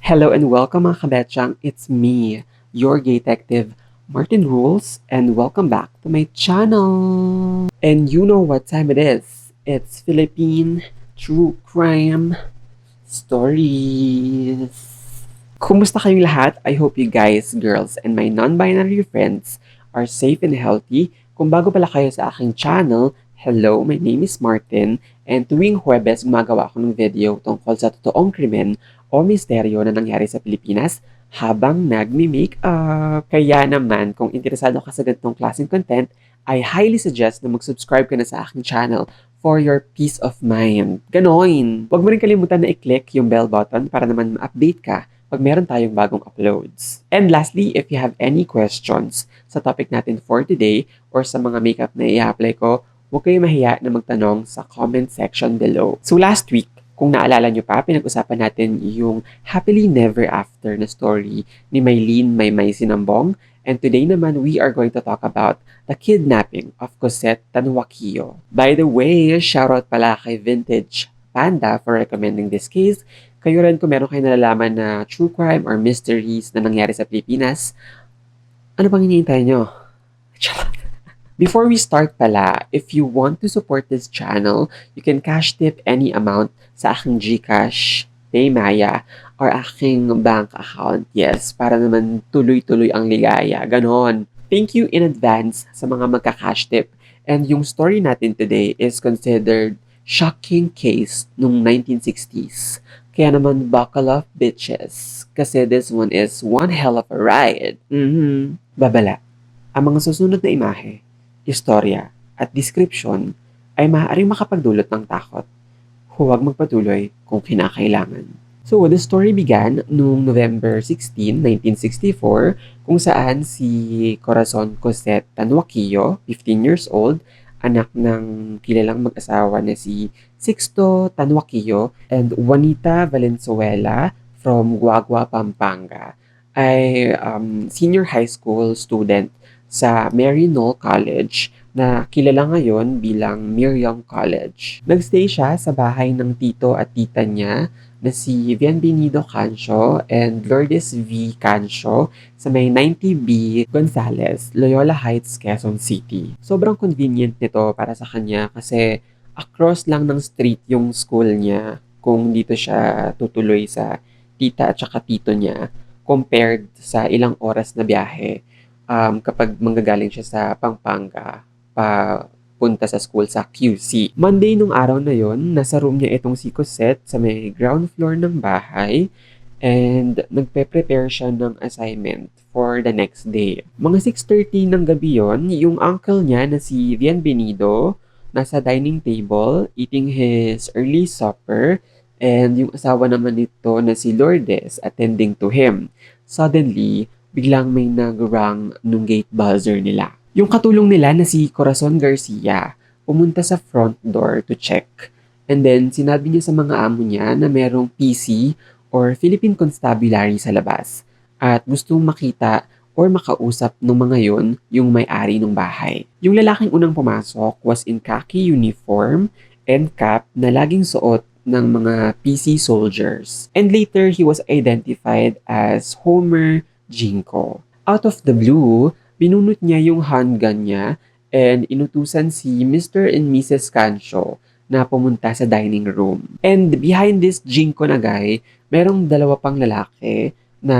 Hello and welcome mga kabetchang. It's me, your gay detective, Martin Rules, and welcome back to my channel. And you know what time it is. It's Philippine True Crime Stories. Kumusta kayong lahat? I hope you guys, girls, and my non-binary friends are safe and healthy. Kung bago pala kayo sa aking channel, hello, my name is Martin, and tuwing Huwebes gumagawa ako ng video tungkol sa totoong krimen o misteryo na nangyari sa Pilipinas habang nagmi-makeup. Kaya naman, kung interesado ka sa ganitong klaseng content, I highly suggest na mag-subscribe ka na sa aking channel for your peace of mind. Ganon! Huwag mo rin kalimutan na i-click yung bell button para naman ma-update ka pag meron tayong bagong uploads. And lastly, if you have any questions sa topic natin for today or sa mga makeup na i-apply ko, huwag kayo mahiya na magtanong sa comment section below. So last week, kung naalala nyo pa, pinag-usapan natin yung happily never after na story ni Maylene Maymay Sinambong. And today naman, we are going to talk about the kidnapping of Cosette Tanjuaquio. By the way, shoutout pala kay Vintage Panda for recommending this case. Kayo rin kung meron kayo nalalaman na true crime or mysteries na nangyari sa Pilipinas, ano bang hinihintay nyo? Before we start pala, if you want to support this channel, you can cash tip any amount sa aking GCash, Paymaya, or aking bank account. Yes, para naman tuloy-tuloy ang ligaya. Ganon. Thank you in advance sa mga magka-cash tip. And yung story natin today is considered shocking case nung 1960s. Kaya naman buckle up bitches. Kasi this one is one hell of a ride. Babala. Ang mga susunod na imahe, istorya at description ay maaaring makapagdulot ng takot. Huwag magpatuloy kung kinakailangan. So, the story began noong November 16, 1964, kung saan si Corazon Cosette Tanjuaquio, 15 years old, anak ng kilalang mag-asawa na si Sixto Tanjuaquio and Juanita Valenzuela from Guagua, Pampanga, ay senior high school student sa Mary Knoll College na kilala ngayon bilang Miriam College. Nagstay siya sa bahay ng tito at tita niya na si Bienvenido Cancio and Lourdes V. Cancio sa may 90B Gonzales, Loyola Heights, Quezon City. Sobrang convenient nito para sa kanya kasi across lang ng street yung school niya kung dito siya tutuloy sa tita at saka tito niya compared sa ilang oras na biyahe kapag manggagaling siya sa Pampanga papunta sa school sa QC. Monday nung araw na yon, nasa room niya itong si Cosette sa may ground floor ng bahay and nagpe-prepare siya ng assignment for the next day. Mga 6:30 ng gabi yon, yung uncle niya na si Bienvenido nasa dining table eating his early supper and yung asawa naman nito na si Lourdes attending to him. Suddenly, biglang may nag-rang nung gate buzzer nila. Yung katulong nila na si Corazon Garcia pumunta sa front door to check. And then, sinabi niya sa mga amo niya na merong PC or Philippine Constabulary sa labas at gustong makita or makausap ng mga yon yung may-ari ng bahay. Yung lalaking unang pumasok was in khaki uniform and cap na laging suot ng mga PC soldiers. And later, he was identified as Homer Jinko. Out of the blue, binunot niya yung handgun niya and inutusan si Mr. and Mrs. Cancio na pumunta sa dining room. And behind this Jinko na guy, merong dalawa pang lalaki na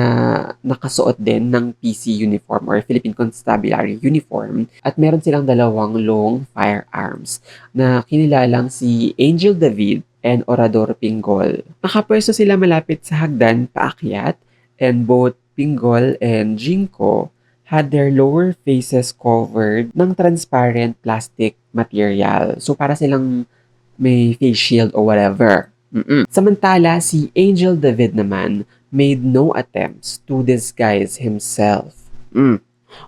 nakasuot din ng PC uniform or Philippine Constabulary uniform at meron silang dalawang long firearms na kinilalang si Angel David and Orador Pingol. Nakapwesto sila malapit sa hagdan paakyat and both Pingol and Jinko had their lower faces covered ng transparent plastic material. So, para silang may face shield or whatever. Samantala, si Angel David naman made no attempts to disguise himself.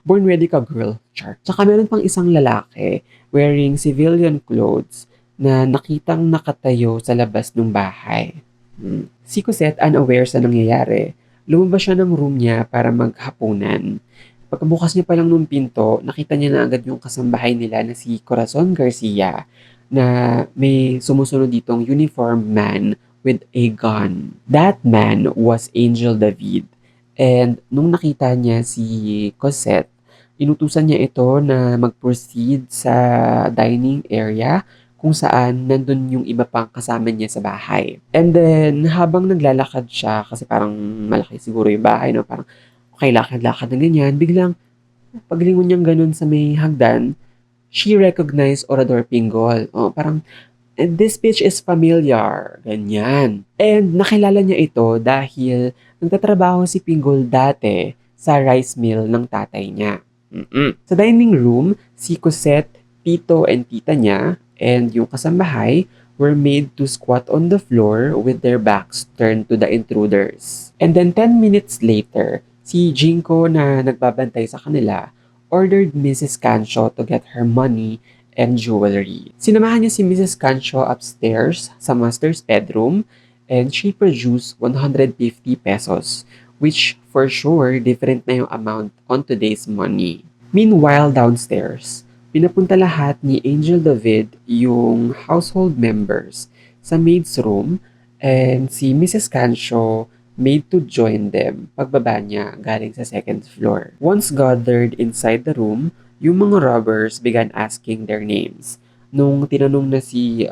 Born ready ka, girl. Char. Tsaka meron pang isang lalaki wearing civilian clothes na nakitang nakatayo sa labas ng bahay. Si Cosette, unaware sa nangyayari, lumabas siya ng room niya para maghapunan. Pagkabukas niya pa lang ng pinto, nakita niya na agad yung kasambahay nila na si Corazon Garcia na may sumusunod ditong uniform man with a gun. That man was Angel David. And nung nakita niya si Cosette, inutusan niya ito na mag-proceed sa dining area kung saan nandun yung iba pang kasama niya sa bahay. And then, habang naglalakad siya, kasi parang malaki siguro yung bahay, no? Parang, okay, lakad-lakad na ganyan. Biglang, paglingon niyang ganun sa may hagdan, she recognized Orador Pinggol. Oh, parang, and this bitch is familiar. Ganyan. And nakilala niya ito dahil nagtatrabaho si Pinggol dati sa rice mill ng tatay niya. Sa dining room, si Cosette, tito and tita niya, and yung kasambahay were made to squat on the floor with their backs turned to the intruders. And then 10 minutes later, si Jinko na nagbabantay sa kanila ordered Mrs. Cancio to get her money and jewelry. Sinamahan niya si Mrs. Cancio upstairs sa master's bedroom and she produced 150 pesos, which for sure different na yung amount on today's money. Meanwhile, downstairs, pinapunta lahat ni Angel David yung household members sa maid's room and si Mrs. Cancio made to join them pagbaba niya galing sa second floor. Once gathered inside the room, yung mga robbers began asking their names. Nung tinanong na si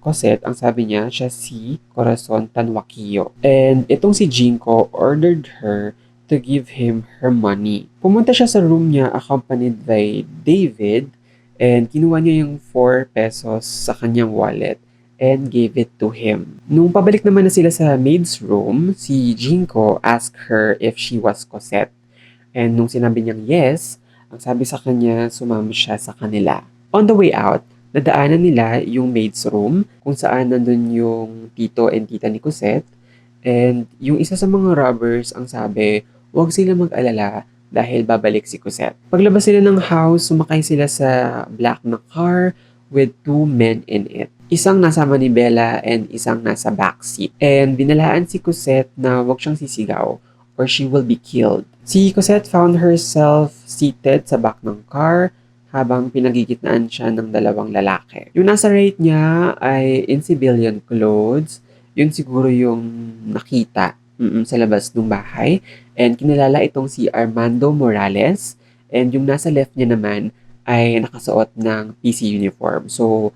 Cosette, ang sabi niya, siya si Cosette Tanjuaquio. And itong si Jinko ordered her to give him her money. Pumunta siya sa room niya accompanied by David and kinuha niya yung 4 pesos sa kanyang wallet and gave it to him. Nung pabalik naman na sila sa maid's room, si Jinko asked her if she was Cosette. And nung sinabi niyang yes, ang sabi sa kanya, sumama siya sa kanila. On the way out, nadaanan nila yung maid's room kung saan nandun yung tito and tita ni Cosette. And yung isa sa mga robbers ang sabi, huwag sila mag-alala dahil babalik si Cosette. Paglabas sila ng house, sumakay sila sa black na car with 2 men in it. Isang nasa manibela and isang nasa backseat. And binalaan si Cosette na huwag siyang sisigaw or she will be killed. Si Cosette found herself seated sa back ng car habang pinagigitnaan siya ng 2 lalaki. Yung nasa right niya ay in civilian clothes. Yun siguro yung nakita sa labas ng bahay. And kinilala itong si Armando Morales. And yung nasa left niya naman ay nakasuot ng PC uniform. So,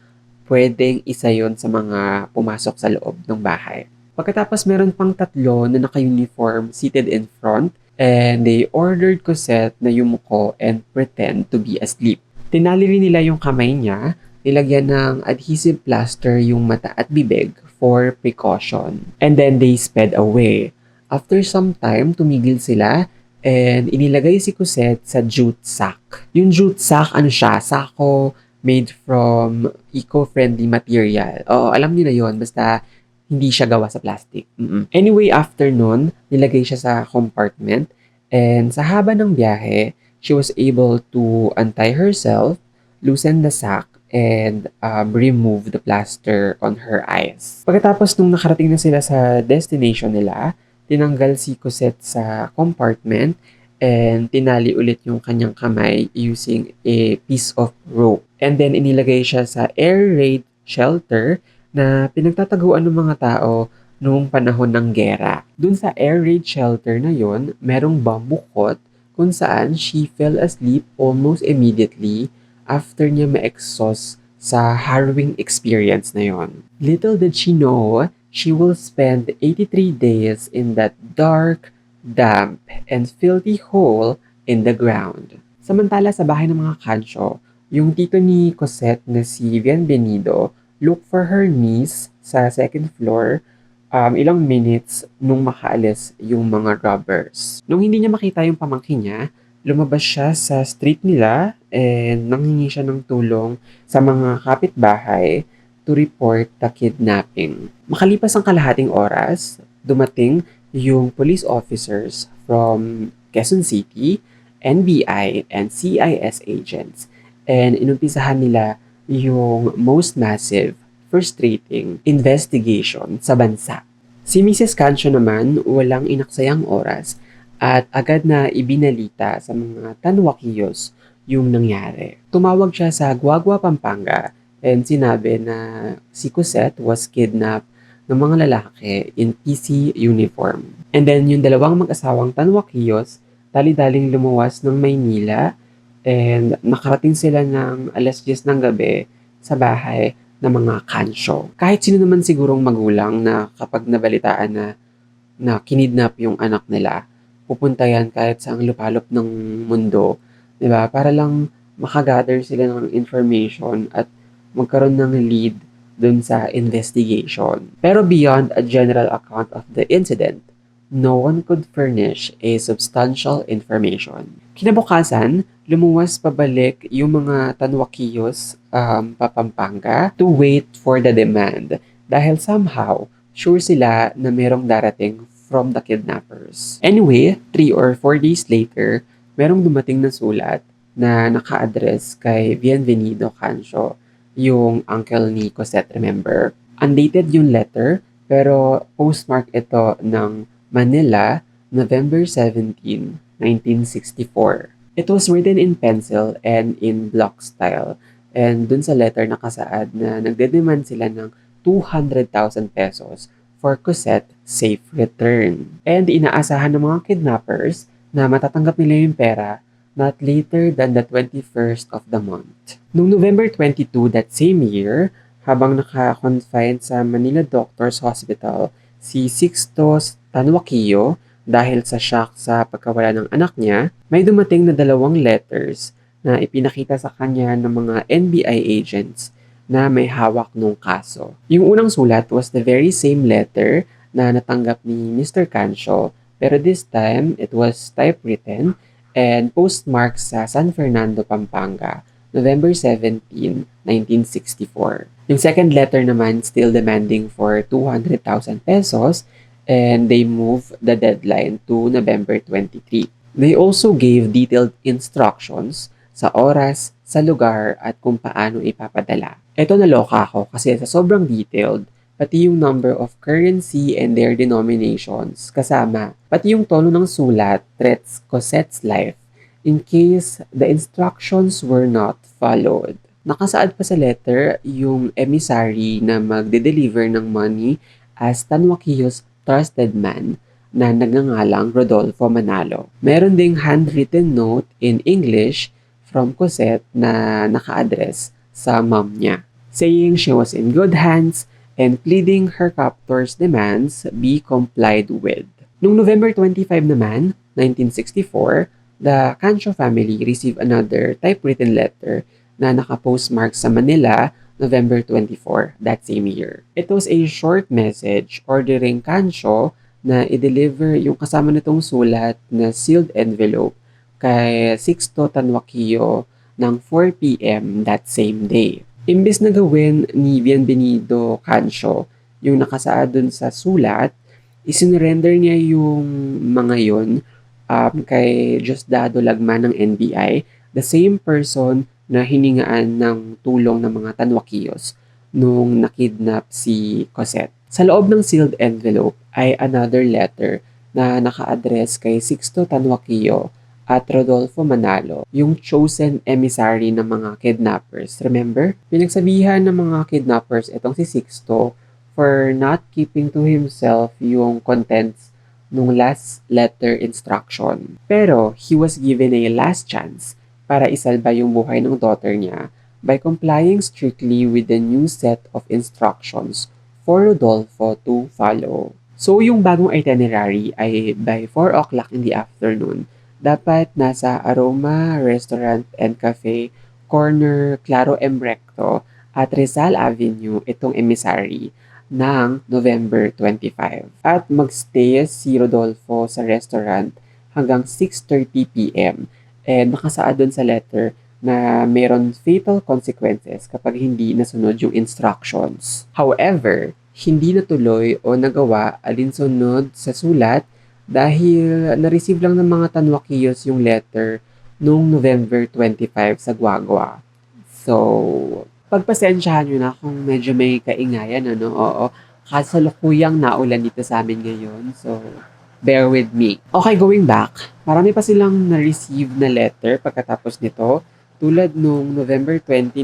pwedeng isa yon sa mga pumasok sa loob ng bahay. Pagkatapos meron pang 3 na naka-uniform seated in front and they ordered Cosette na yumuko and pretend to be asleep. Tinali rin nila yung kamay niya, nilagyan ng adhesive plaster yung mata at bibig for precaution. And then they sped away. After some time, tumigil sila and inilagay si Cosette sa jute sack. Yung jute sack, ano siya? Sako made from eco-friendly material. Oo, alam niyo na yon, basta hindi siya gawa sa plastic. Anyway, after nun, nilagay siya sa compartment and sa haba ng biyahe, she was able to untie herself, loosen the sack, and remove the plaster on her eyes. Pagkatapos nung nakarating na sila sa destination nila, tinanggal si Cosette sa compartment and tinali ulit yung kanyang kamay using a piece of rope. And then inilagay siya sa air raid shelter na pinagtataguan ng mga tao noong panahon ng gera. Dun sa air raid shelter na yon, merong bamboo cot kung saan she fell asleep almost immediately after niya ma-exhaust sa harrowing experience na yon. Little did she know, she will spend 83 days in that dark, damp, and filthy hole in the ground. Samantala sa bahay ng mga Cancio, yung tito ni Cosette na si Bienvenido look for her niece sa second floor ilang minutes nung makaalis yung mga robbers. Nung hindi niya makita yung pamangkin niya, lumabas siya sa street nila and nanghingi siya ng tulong sa mga kapitbahay to report the kidnapping. Makalipas ang kalahating oras, dumating yung police officers from Quezon City, NBI, and CIS agents. And inumpisahan nila yung most massive, frustrating investigation sa bansa. Si Mrs. Cancio naman walang inaksayang oras at agad na ibinalita sa mga Tanjuaquios yung nangyari. Tumawag siya sa Guagua, Pampanga and sinabi na si Cosette was kidnapped ng mga lalaki in PC uniform. And then yung dalawang mag-asawang Tanjuaquios, dali-daling lumuwas ng Maynila and nakarating sila ng alas 10 ng gabi sa bahay ng mga kansyo. Kahit sino naman sigurong magulang na kapag nabalitaan na kinidnap yung anak nila, pupunta yan kahit sa ang lupalop ng mundo, 'di ba? Para lang makagather sila ng information at magkaroon ng lead dun sa investigation. Pero beyond a general account of the incident, no one could furnish a substantial information. Kinabukasan, lumuwas pabalik yung mga Tanjuaquios Papampanga to wait for the demand dahil somehow sure sila na merong darating from the kidnappers. Anyway, 3 or 4 days later, merong dumating na sulat na naka-address kay Bienvenido Cancio, yung uncle ni Cosette, remember? Undated yung letter, pero postmark ito ng Manila, November 17, 1964. It was written in pencil and in block style. And dun sa letter nakasaad na nagdedemand sila ng 200,000 pesos for Cosette safe return. And inaasahan ng mga kidnappers na matatanggap nila yung pera not later than the 21st of the month. Noong November 22 that same year, habang naka-confine sa Manila Doctors Hospital, si Sixto Tanjuaquio, dahil sa shock sa pagkawala ng anak niya, may dumating na 2 letters na ipinakita sa kanya ng mga NBI agents na may hawak ng kaso. Yung unang sulat was the very same letter na natanggap ni Mr. Cancio, pero this time it was typewritten and postmarked sa San Fernando, Pampanga, November 17, 1964. Yung second letter naman still demanding for 200,000 pesos and they moved the deadline to November 23. They also gave detailed instructions sa oras, sa lugar at kung paano ipapadala. Ito naloka ako kasi sa sobrang detailed, pati yung number of currency and their denominations kasama, pati yung tono ng sulat threats Cosette's life in case the instructions were not followed. Nakasaad pa sa letter yung emissary na magde-deliver ng money as Tanjuaquio's trusted man na nagngangalang Rodolfo Manalo. Meron ding handwritten note in English from Cosette na naka-address sa mom niya, saying she was in good hands and pleading her captor's demands be complied with. Noong November 25 naman, 1964, the Cancio family received another typewritten letter na naka-postmark sa Manila, November 24, that same year. It was a short message ordering Cancio na i-deliver yung kasama nitong sulat na sealed envelope kay Sixto Tanjuaquio ng 4 p.m. that same day. Imbes na gawin ni Bienvenido Cancio yung nakasaad dun sa sulat, isinurrender niya yung mga yun kay Diosdado Lagman ng NBI, the same person na hiningaan ng tulong ng mga Tanjuaquios nung nakidnap si Cosette. Sa loob ng sealed envelope ay another letter na naka-address kay Sixto Tanjuaquio at Rodolfo Manalo, yung chosen emissary ng mga kidnappers. Remember? Pinagsabihan ng mga kidnappers itong si Sixto for not keeping to himself yung contents nung last letter instruction. Pero he was given a last chance para isalba yung buhay ng daughter niya by complying strictly with the new set of instructions for Rodolfo to follow. So yung bagong itinerary ay by 4 o'clock in the afternoon, dapat nasa Aroma Restaurant and Cafe, corner Claro M. Recto at Rizal Avenue itong emissary ng November 25. At magstay si Rodolfo sa restaurant hanggang 6:30 p.m. And nakasaad doon sa letter na meron fatal consequences kapag hindi nasunod yung instructions. However, hindi natuloy o nagawa alinsunod sa sulat dahil na-receive lang ng mga Tanjuaquios yung letter noong November 25 sa Guagua. So, pagpasensyahan nyo na kung medyo may kaingayan, ano? Oo, kasalukuyang naulan dito sa amin ngayon. So, bear with me. Okay, going back, marami pa silang na-receive na letter pagkatapos nito, tulad nung November 29,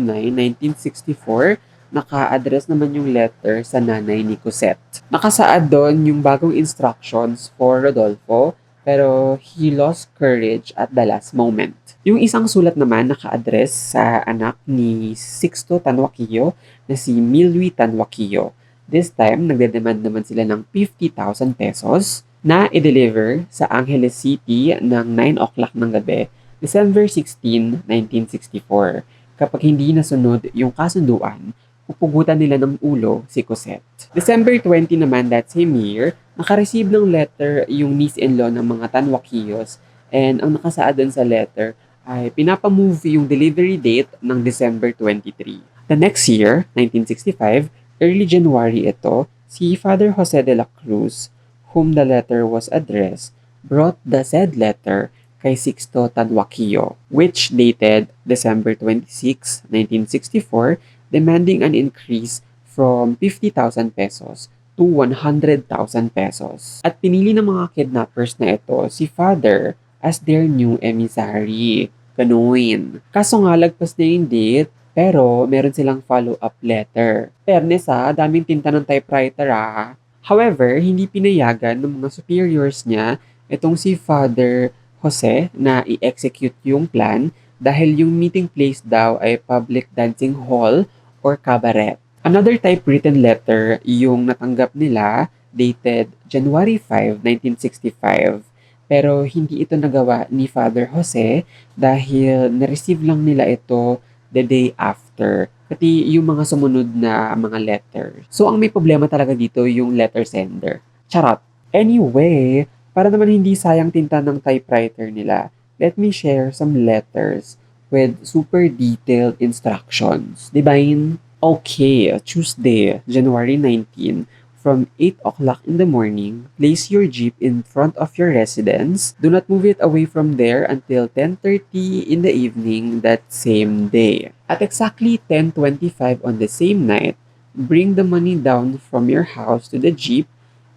1964, naka-address naman yung letter sa nanay ni Cosette. Nakasaad doon yung bagong instructions for Rodolfo, pero he lost courage at the last moment. Yung isang sulat naman naka-address sa anak ni Sixto Tanjuaquio na si Milwi Tanjuaquio. This time, nagde-demand naman sila ng 50,000 pesos na i-deliver sa Angeles City ng 9 o'clock ng gabi, December 16, 1964. Kapag hindi nasunod yung kasunduan, pupugutan nila ng ulo si Cosette. December 20 naman that same year, nakareceive ng letter yung niece-in-law ng mga Tanjuaquios, and ang nakasaad dun sa letter ay pinapamove yung delivery date ng December 23. The next year, 1965, early January ito, si Father Jose de la Cruz, whom the letter was addressed, brought the said letter kay Sixto Tanjuaquio, which dated December 26, 1964, demanding an increase from 50,000 pesos to 100,000 pesos. At pinili ng mga kidnappers na ito si Father as their new emissary. Ganoon. Kaso nga lagpas na yung date, pero meron silang follow-up letter. Fairness daming tinta ng typewriter However, hindi pinayagan ng mga superiors niya itong si Father Jose na i-execute yung plan dahil yung meeting place daw ay public dancing hall or cabaret. Another typewritten letter yung natanggap nila dated January 5, 1965. Pero hindi ito nagawa ni Father Jose dahil na-receive lang nila ito the day after. Pati yung mga sumunod na mga letter. So, ang may problema talaga dito yung letter sender. Charot. Anyway, para naman hindi sayang tinta ng typewriter nila, let me share some letters with super detailed instructions. Dibain? Okay, Tuesday, January 19, from 8 o'clock in the morning, place your jeep in front of your residence. Do not move it away from there until 10:30 in the evening that same day. At exactly 10:25 on the same night, bring the money down from your house to the jeep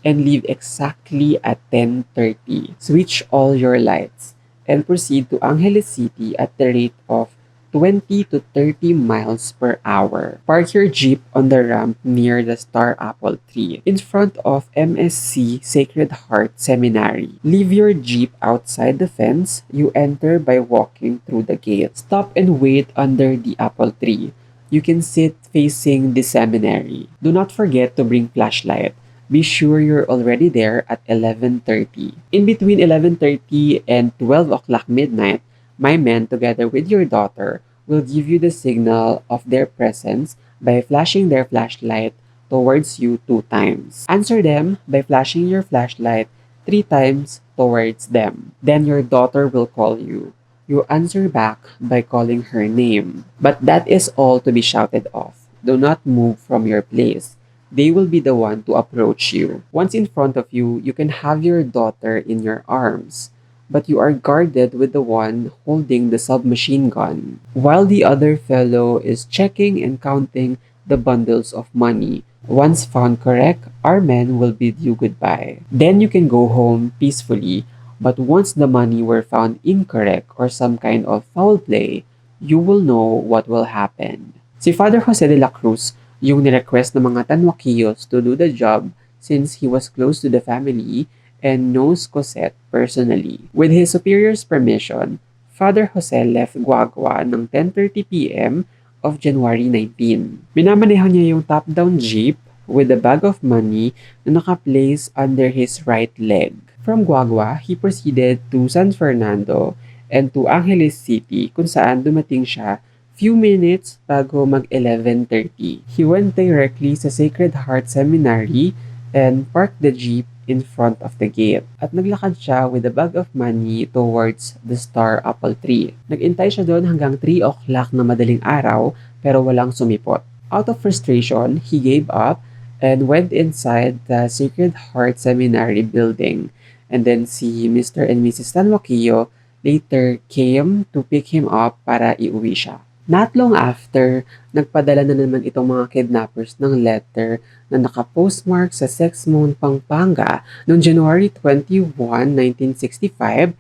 and leave exactly at 10:30. Switch all your lights and proceed to Angeles City at the rate of 20 to 30 miles per hour. Park your jeep on the ramp near the Star Apple tree in front of MSC Sacred Heart Seminary. Leave your jeep outside the fence. You enter by walking through the gate. Stop and wait under the apple tree. You can sit facing the seminary. Do not forget to bring flashlight. Be sure you're already there at 11:30. In between 11:30 and 12 o'clock midnight, my men, together with your daughter, will give you the signal of their presence by flashing their flashlight towards you 2 times. Answer them by flashing your flashlight 3 times towards them. Then your daughter will call you. You answer back by calling her name. But that is all to be shouted off. Do not move from your place. They will be the one to approach you. Once in front of you, you can have your daughter in your arms, but you are guarded with the one holding the submachine gun, while the other fellow is checking and counting the bundles of money. Once found correct, our men will bid you goodbye. Then you can go home peacefully, but once the money were found incorrect or some kind of foul play, you will know what will happen. Si Father Jose de la Cruz, yung nirequest ng mga Tanjuaquios to do the job since he was close to the family and knows Cosette personally. With his superior's permission, Father Jose left Guagua ng 10:30 p.m. of January 19. Minamanehan niya yung top-down jeep with a bag of money na naka-place under his right leg. From Guagua, he proceeded to San Fernando and to Angeles City kung saan dumating siya few minutes bago mag 11:30. He went directly sa Sacred Heart Seminary and parked the jeep in front of the gate. At naglakad siya with a bag of money towards the Star Apple Tree. Nag-intay siya doon hanggang 3 o'clock na madaling araw pero walang sumipot. Out of frustration, he gave up and went inside the Sacred Heart Seminary building. And then si Mr. and Mrs. Tanjuaquio later came to pick him up para iuwi siya. Not long after, nagpadala na naman itong mga kidnappers ng letter na naka-postmark sa Sexmon, Pampanga noong January 21, 1965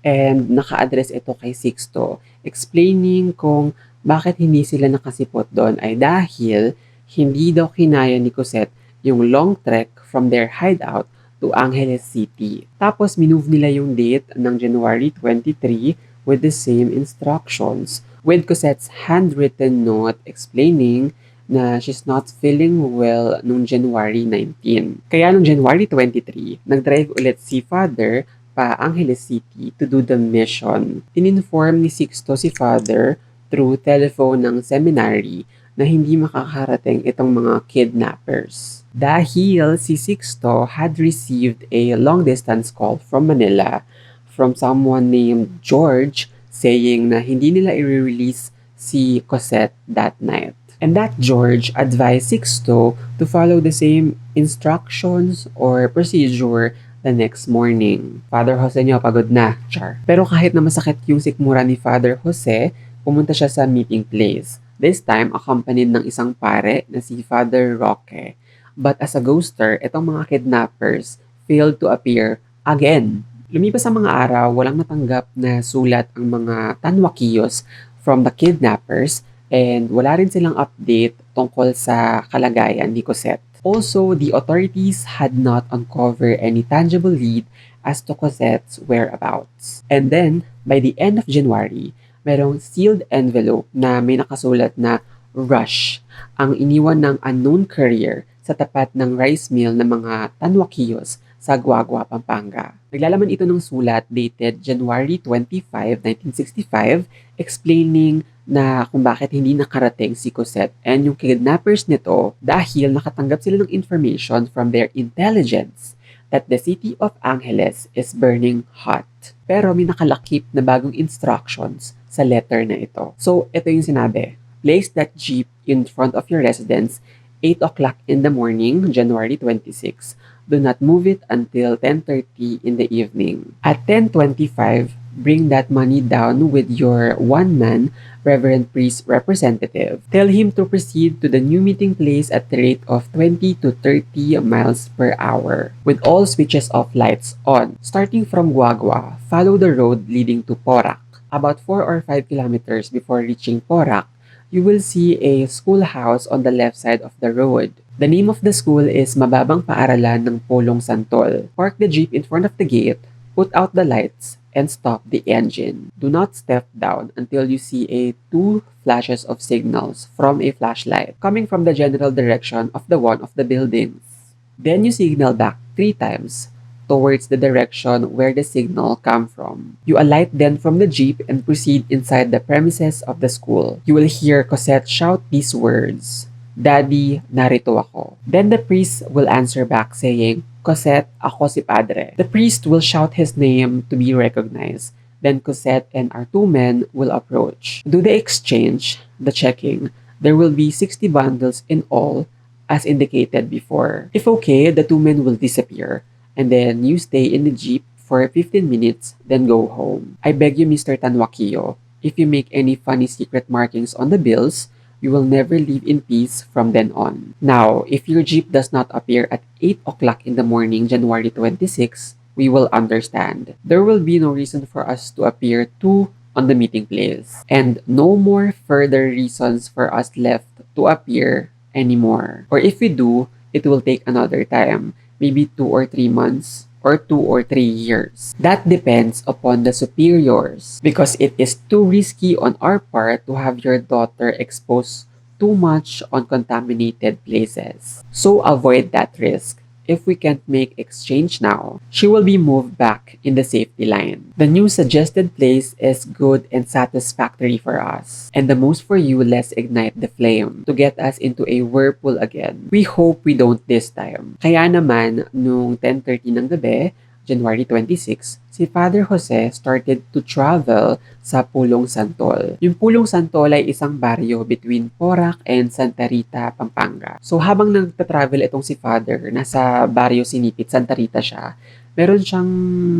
and naka-address ito kay Sixto, explaining kung bakit hindi sila nakasipot doon ay dahil Hindi daw kinaya ni Cosette yung long trek from their hideout to Angeles City. Tapos minove nila yung date ng January 23 with the same instructions, with Cosette's handwritten note explaining na she's not feeling well nung January 19. Kaya nung January 23, nag-drive ulit si Father pa Angeles City to do the mission. Ininform ni Sixto si Father through telephone ng seminary na hindi makakarating itong mga kidnappers. Dahil si Sixto had received a long-distance call from Manila from someone named George saying na hindi nila i-release si Cosette that night. And that George advised Sixto to follow the same instructions or procedure the next morning. Father Jose niyo pagod na, char. Pero kahit na masakit yung sikmura ni Father Jose, pumunta siya sa meeting place. This time, accompanied ng isang pare na si Father Roque. But as a ghoster, itong mga kidnappers failed to appear again. Lumipas ang mga araw, walang natanggap na sulat ang mga Tanjuaquios from the kidnappers and wala rin silang update tungkol sa kalagayan ni Cosette. Also, the authorities had not uncovered any tangible lead as to Cosette's whereabouts. And then, by the end of January, merong sealed envelope na may nakasulat na Rush, ang iniwan ng unknown courier sa tapat ng rice mill ng mga Tanjuaquios sa Guagua, Pampanga. Naglalaman ito ng sulat dated January 25, 1965, explaining na kung bakit hindi nakarating si Cosette and yung kidnappers nito dahil nakatanggap sila ng information from their intelligence that the city of Angeles is burning hot. Pero may nakalakip na bagong instructions sa letter na ito. So, ito yung sinabi. Place that jeep in front of your residence 8 o'clock in the morning, January 26. Do not move it until 10:30 in the evening. At 10:25, bring that money down with your one-man Reverend Priest representative. Tell him to proceed to the new meeting place at the rate of 20 to 30 miles per hour, with all switches of lights on. Starting from Guagua, follow the road leading to Porac. About 4 or 5 kilometers before reaching Porac, you will see a schoolhouse on the left side of the road. The name of the school is Mababang Paaralan ng Pulong Santol. Park the jeep in front of the gate, put out the lights, and stop the engine. Do not step down until you see a 2 flashes of signals from a flashlight coming from the general direction of the one of the buildings. Then you signal back 3 times towards the direction where the signal come from. You alight then from the jeep and proceed inside the premises of the school. You will hear Cosette shout these words, "Daddy, narito ako." Then the priest will answer back saying, "Cosette, ako si Padre." The priest will shout his name to be recognized. Then Cosette and our 2 men will approach. Do the exchange, the checking. There will be 60 bundles in all, as indicated before. If okay, the 2 men will disappear. And then you stay in the jeep for 15 minutes, then go home. I beg you, Mr. Tanjuaquio, if you make any funny secret markings on the bills, you will never live in peace from then on. Now, if your jeep does not appear at 8 o'clock in the morning, January 26, we will understand. There will be no reason for us to appear too on the meeting place, and no more further reasons for us left to appear anymore. Or if we do, it will take another time. Maybe 2 or 3 months, or 2 or 3 years. That depends upon the superiors, because it is too risky on our part to have your daughter exposed too much on contaminated places. So avoid that risk. If we can't make exchange now, she will be moved back in the safety line. The new suggested place is good and satisfactory for us, and the most for you, let's ignite the flame to get us into a whirlpool again. We hope we don't this time. Kaya naman, nung 10:30 ng gabi, January 26, si Father Jose started to travel sa Pulong Santol. Yung Pulong Santol ay isang baryo between Porac and Santa Rita, Pampanga. So habang nagta-travel itong si Father, nasa baryo Sinipit, Santa Rita siya, meron siyang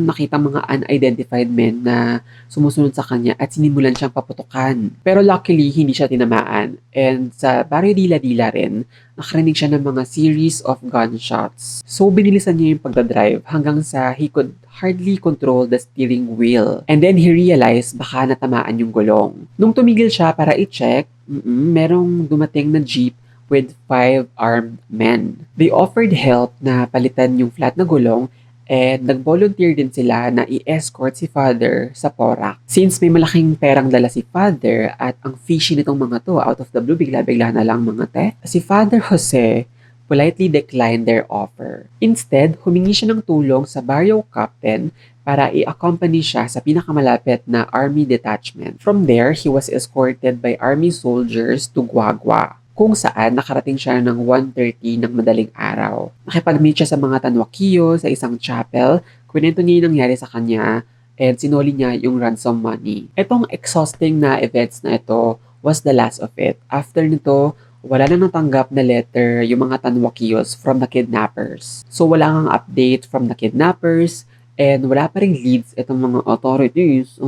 nakita mga unidentified men na sumusunod sa kanya at sinimulan siyang paputukan. Pero luckily, hindi siya tinamaan. And sa baryo Dila-Dila rin, nakarinig siya ng mga series of gunshots. So binilisan niya yung pagdadrive hanggang sa he could hardly control the steering wheel. And then he realized baka natamaan yung gulong. Nung tumigil siya para i-check, merong dumating na jeep with 5 armed men. They offered help na palitan yung flat na gulong and nag-volunteer din sila na i-escort si Father sa Porac. Since may malaking perang dala si Father at ang fishy nitong mga to, out of the blue, bigla-bigla na lang mga te, si Father Jose politely declined their offer. Instead, humingi siya ng tulong sa barrio captain para i-accompany siya sa pinakamalapit na army detachment. From there, he was escorted by army soldiers to Guagua, kung saan nakarating siya ng 1:30 ng madaling araw. Nakipag-meet siya sa mga Tanjuaquio sa isang chapel, kwento niya yung nangyari sa kanya, and sinuli niya yung ransom money. Itong exhausting na events na ito was the last of it. After nito, wala na natanggap na letter yung mga Tanjuaquios from the kidnappers. So wala kang update from the kidnappers, and wala pa ring leads itong mga authorities.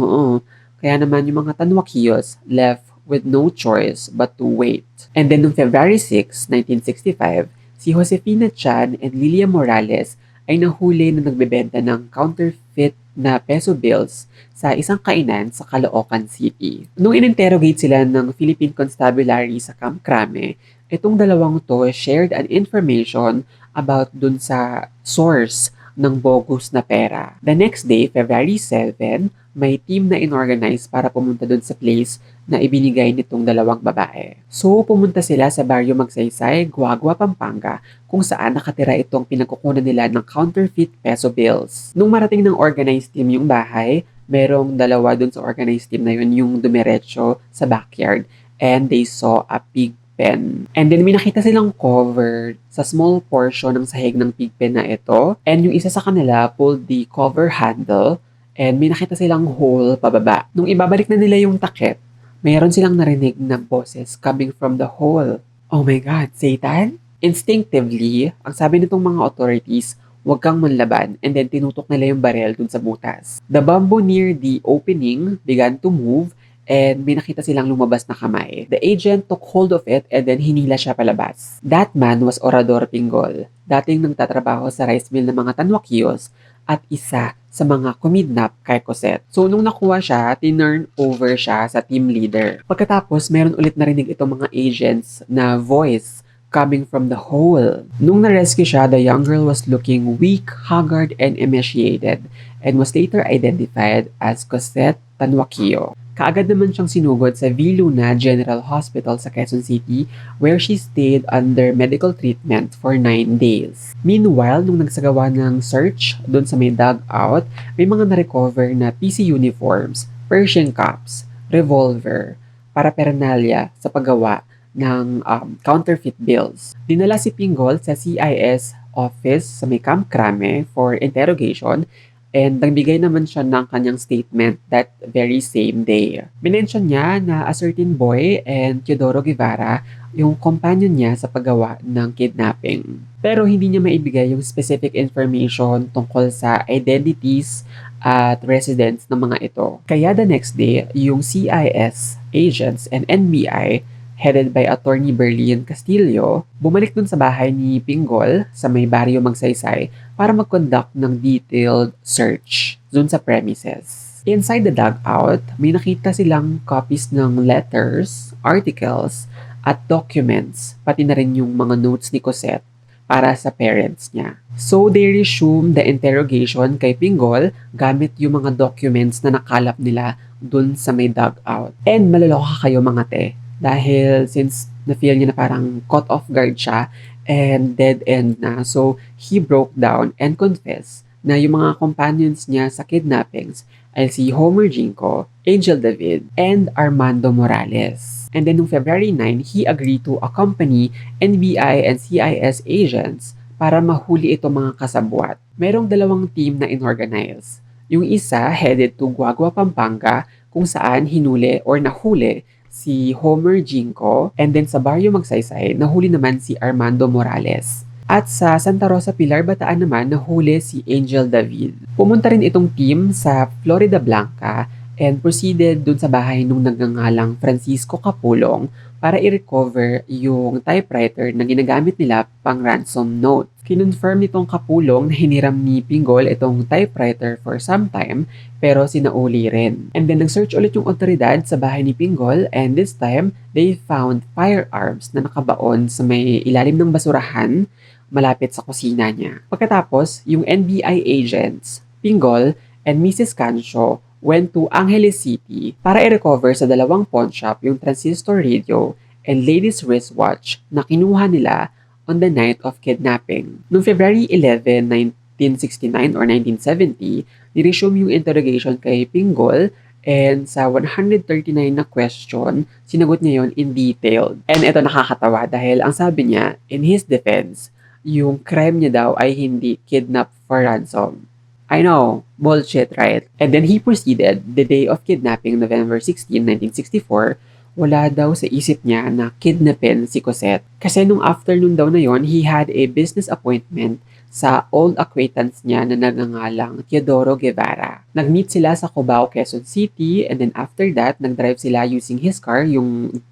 Kaya naman yung mga Tanjuaquios left with no choice but to wait. And then noong February 6, 1965, si Josefina Chan and Lilia Morales ay nahuli na nagbebenta ng counterfeit na peso bills sa isang kainan sa Caloocan City. Nung in-interrogate sila ng Philippine Constabulary sa Camp Crame, itong dalawang to shared an information about dun sa source ng bogus na pera. The next day, February 7, may team na inorganize para pumunta dun sa place na ibinigay nitong dalawang babae. So, pumunta sila sa Barrio Magsaysay, Guagua, Pampanga, kung saan nakatira itong pinagkukunan nila ng counterfeit peso bills. Nung marating ng organized team yung bahay, merong dalawa dun sa organized team na yun yung dumiretso sa backyard, and they saw a pig pen. And then may nakita silang cover sa small portion ng sahig ng pig pen na ito, and yung isa sa kanila pulled the cover handle, and may nakita silang hole pababa. Nung ibabalik na nila yung takip, mayroon silang narinig na boses coming from the hole. Oh my God, Satan? Instinctively, ang sabi nitong mga authorities, huwag kang manlaban, and then tinutok nila yung barel dun sa butas. The bamboo near the opening began to move, and may nakita silang lumabas na kamay. The agent took hold of it and then hinila siya palabas. That man was Orador Pingol, dating nagtatrabaho sa rice mill ng mga Tanjuaquios at isa sa mga kumidnap kay Cosette. So, nung nakuha siya, tinurn over siya sa team leader. Pagkatapos, meron ulit narinig itong mga agents na voice coming from the hole. Nung na-rescue siya, the young girl was looking weak, haggard, and emaciated, and was later identified as Cosette Tanjuaquio. Kaagad naman siyang sinugod sa V. Luna General Hospital sa Quezon City, where she stayed under medical treatment for 9 days. Meanwhile, nung nagsagawa ng search doon sa may dugout, may mga na-recover na PC uniforms, Persian cups, revolver, paraphernalia sa paggawa ng counterfeit bills. Dinala si Pingol sa CIS office sa may Camp Crame for interrogation, and nagbigay naman siya ng kanyang statement that very same day. Minention niya na a certain boy and Teodoro Guevara yung companion niya sa paggawa ng kidnapping. Pero hindi niya maibigay yung specific information tungkol sa identities at residence ng mga ito. Kaya the next day, yung CIS agents and NBI headed by Attorney Berlin Castillo, bumalik dun sa bahay ni Pingol sa may barrio Magsaysay para mag-conduct ng detailed search dun sa premises. Inside the dugout, may nakita silang copies ng letters, articles, at documents, pati na rin yung mga notes ni Cosette para sa parents niya. So they resumed the interrogation kay Pingol gamit yung mga documents na nakalap nila dun sa may dugout. And malaloka kayo mga te, dahil since na-feel niya na parang caught off guard siya and dead end na, so he broke down and confessed na yung mga companions niya sa kidnappings ay si Homer Jinko, Angel David, and Armando Morales. And then noong February 9, he agreed to accompany NBI and CIS agents para mahuli itong mga kasabwat. Merong dalawang team na inorganize. Yung isa headed to Guagua, Pampanga, kung saan hinuli or nahuli si Homer Jinko, and then sa Barrio Magsaysay, nahuli naman si Armando Morales. At sa Santa Rosa Pilar, Bataan naman, nahuli si Angel David. Pumunta rin itong team sa Florida Blanca and proceeded dun sa bahay nung nagngangalang Francisco Capulong para i-recover yung typewriter na ginagamit nila pang ransom note. Kinonfirm nitong kapulong na hiniram ni Pinggol itong typewriter for some time pero sinauli rin. And then nag-search ulit yung otoridad sa bahay ni Pinggol and this time they found firearms na nakabaon sa may ilalim ng basurahan malapit sa kusina niya. Pagkatapos, yung NBI agents, Pinggol and Mrs. Cancio went to Angeles City para i-recover sa dalawang pawn shop yung transistor radio and ladies' wristwatch na kinuha nila on the night of kidnapping. Noong February 11, 1969 or 1970, niresume yung interrogation kay Pinggol and sa 139 na question, sinagot niya yon in detail. And ito nakakatawa dahil ang sabi niya, in his defense, yung crime niya daw ay hindi kidnap for ransom. I know, bullshit, right? And then he proceeded, the day of kidnapping, November 16, 1964, wala daw sa isip niya na kidnapin si Cosette. Kasi nung afternoon daw na yon, he had a business appointment sa old acquaintance niya na nagngangalang Teodoro Guevara. Nag-meet sila sa Cubao, Quezon City, and then after that, nag-drive sila using his car, yung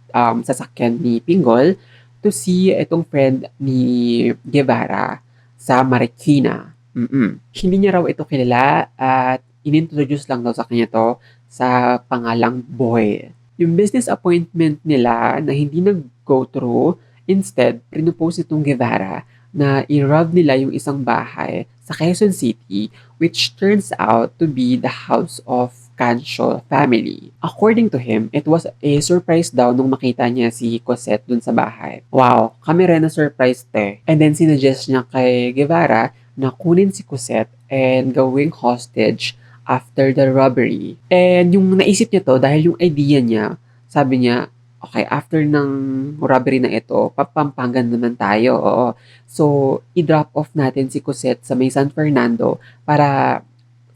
sasakyan ni Pinggol, to see itong friend ni Guevara sa Marikina. Hindi niya raw ito kilala at inintroduce lang daw sa kanya to sa pangalang Boy. Yung business appointment nila na hindi nag-go through, instead, pinupose itong Guevara na i-rob nila yung isang bahay sa Quezon City which turns out to be the house of Cancio family. According to him, it was a surprise daw nung makita niya si Cosette dun sa bahay. Wow, kami rin na surprise te. And then sinuggest niya kay Guevara na kunin si Cosette and gawing hostage after the robbery. And yung naisip niya to dahil yung idea niya, sabi niya, okay, after ng robbery na ito, papampangan naman tayo. Oo. So, i-drop off natin si Cosette sa may San Fernando para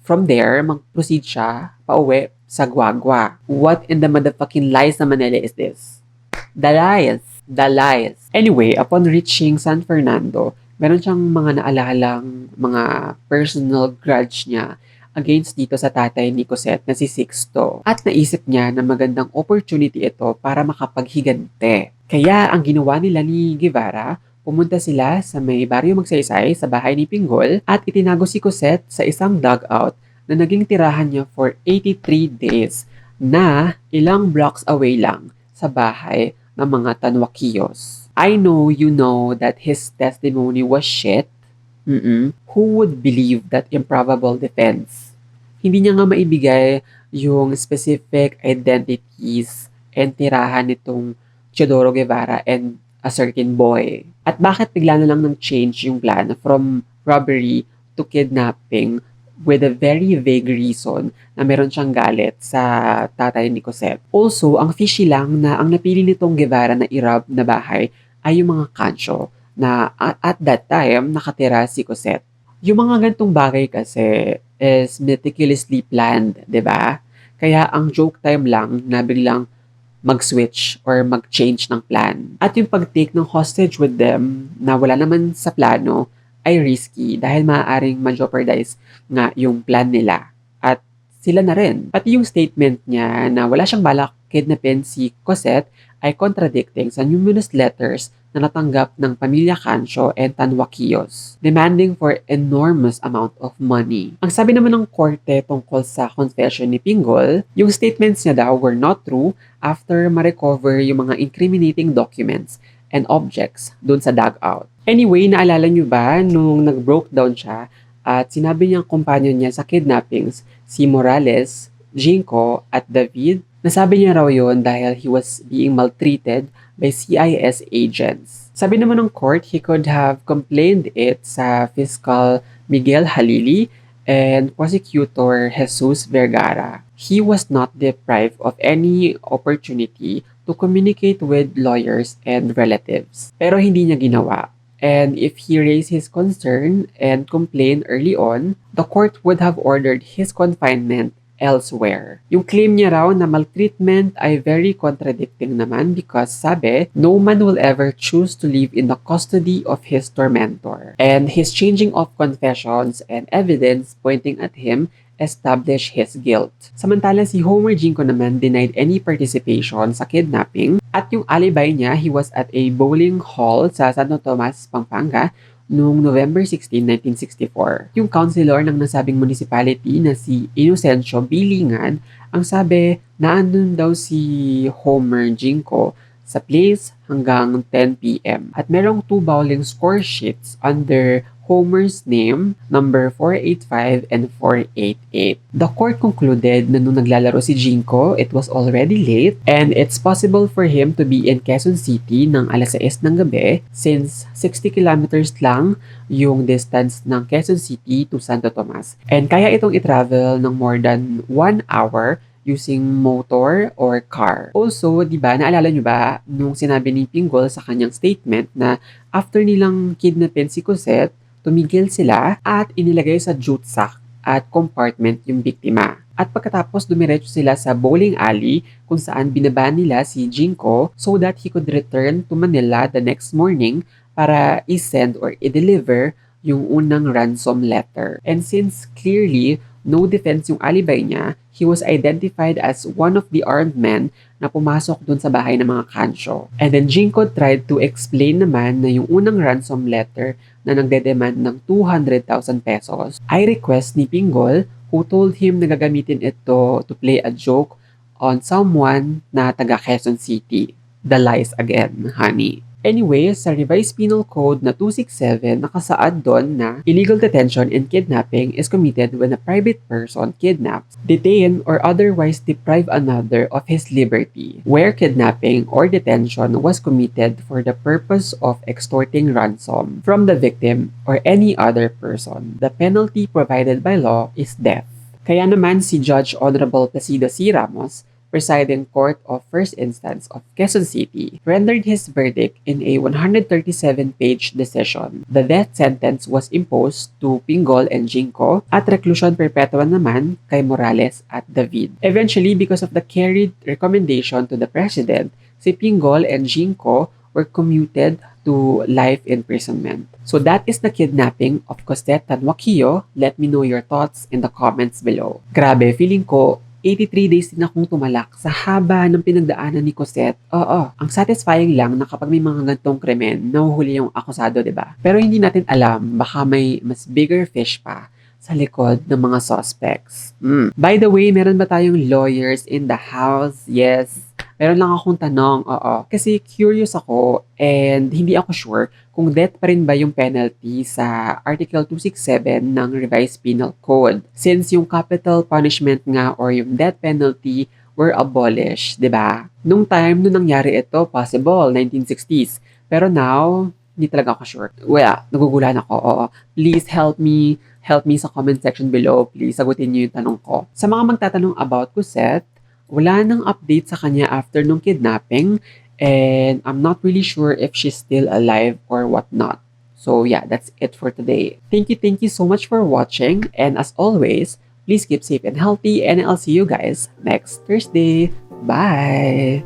from there, mag-proceed siya pauwi sa Guagua. What in the motherfucking lies na Manila is this? The lies. The lies. Anyway, upon reaching San Fernando, meron siyang mga naalalang mga personal grudge niya against dito sa tatay ni Cosette na si Sixto. At naisip niya na magandang opportunity ito para makapaghigante. Kaya ang ginawa nila ni Guevara, pumunta sila sa may baryo Magsaysay sa bahay ni Pinggol at itinago si Cosette sa isang dugout na naging tirahan niya for 83 days na ilang blocks away lang sa bahay ng mga Tanjuaquios. I know you know that his testimony was shit. Who would believe that improbable defense? Hindi niya nga maibigay yung specific identities and tirahan nitong Teodoro Guevara and a certain boy. At bakit bigla na lang nang change yung plan from robbery to kidnapping with a very vague reason na meron siyang galit sa tatay ni Cosette. Also, ang fishy lang na ang napili nitong Guevara na i-rob na bahay ay yung mga Cancio na at that time nakatira si Cosette. Yung mga gantong bagay kasi is meticulously planned, 'di ba? Kaya ang joke time lang na biglang mag-switch or mag-change ng plan. At yung pag-take ng hostage with them na wala naman sa plano ay risky dahil maaaring ma-jeopardize nga yung plan nila. At sila na rin. Pati yung statement niya na wala siyang balak kidnapin si Cosette ay contradicting sa numerous letters na natanggap ng pamilya Cancio and Tanjuaquios, demanding for enormous amount of money. Ang sabi naman ng korte tungkol sa confession ni Pinggol, yung statements niya daw were not true after ma-recover yung mga incriminating documents and objects dun sa dugout. Anyway, naalala nyo ba nung nag-broke down siya at sinabi niyang companion niya sa kidnappings, si Morales, Jinko at David, nasabi niya raw yon dahil he was being maltreated by CIS agents. Sabi naman ng court, he could have complained it sa Fiscal Miguel Halili and Prosecutor Jesus Vergara. He was not deprived of any opportunity to communicate with lawyers and relatives. Pero hindi niya ginawa. And if he raised his concern and complained early on, the court would have ordered his confinement elsewhere. Yung claim niya raw na maltreatment ay very contradicting naman because sabi, no man will ever choose to live in the custody of his tormentor. And his changing of confessions and evidence pointing at him establish his guilt. Samantala si Homer Jinko naman denied any participation sa kidnapping at yung alibi niya, he was at a bowling hall sa Santo Tomas, Pampanga noong November 16, 1964. Yung councilor ng nasabing municipality na si Inocencio Bilingan, ang sabi na andun daw si Homer Jinko sa place hanggang 10 p.m. At merong 2 bowling score sheets under Homer's name, number 485 and 488. The court concluded na nung naglalaro si Jinko, it was already late and it's possible for him to be in Quezon City ng alas 6 ng gabi since 60 kilometers lang yung distance ng Quezon City to Santo Tomas. And kaya itong i-travel ng more than 1 hour using motor or car. Also, di ba, naalala nyo ba nung sinabi ni Pinggol sa kanyang statement na after nilang kidnapin si Cosette, tumigil sila at inilagay sa jute sack at compartment yung biktima. At pagkatapos dumiretso sila sa bowling alley kung saan binaba nila si Jinko so that he could return to Manila the next morning para i-send or i-deliver yung unang ransom letter. And since clearly no defense yung alibi niya, he was identified as one of the armed men na pumasok dun sa bahay ng mga kansyo. And then Jinko tried to explain naman na yung unang ransom letter na nagdedemand ng 200,000 pesos ay request ni Pinggol who told him na gagamitin ito to play a joke on someone na taga Quezon City. The lies again, honey. Anyway, sa Revised Penal Code na 267, nakasaad doon na illegal detention and kidnapping is committed when a private person kidnaps, detain, or otherwise deprive another of his liberty, where kidnapping or detention was committed for the purpose of extorting ransom from the victim or any other person. The penalty provided by law is death. Kaya naman si Judge Honorable Placido C. Ramos, Presiding Court of First Instance of Quezon City, rendered his verdict in a 137-page decision. The death sentence was imposed to Pinggol and Jinko at reclusion perpetua naman kay Morales at David. Eventually, because of the carried recommendation to the President, si Pinggol and Jinko were commuted to life imprisonment. So that is the kidnapping of Cosette Tanjuaquio. Let me know your thoughts in the comments below. Grabe, feeling ko 83 days din akong tumalak sa haba ng pinagdaanan ni Cosette. Oo, ang satisfying lang na kapag may mga gantong krimen, nahuhuli yung akusado, diba? Pero hindi natin alam, baka may mas bigger fish pa sa likod ng mga suspects. By the way, meron ba tayong lawyers in the house? Yes. Meron lang akong tanong, oo. Kasi curious ako and hindi ako sure kung death pa rin ba yung penalty sa Article 267 ng Revised Penal Code. Since yung capital punishment nga or yung death penalty were abolished, di ba? Nung time nung nangyari ito, possible, 1960s. Pero now, hindi talaga ako sure. Well, nagugulan ako, oo. Please help me sa comment section below. Please, sagutin niyo yung tanong ko. Sa mga magtatanong about Cosette, wala nang update sa kanya after nung kidnapping and I'm not really sure if she's still alive or whatnot. So yeah, that's it for today. Thank you so much for watching and as always, please keep safe and healthy and I'll see you guys next Thursday. Bye!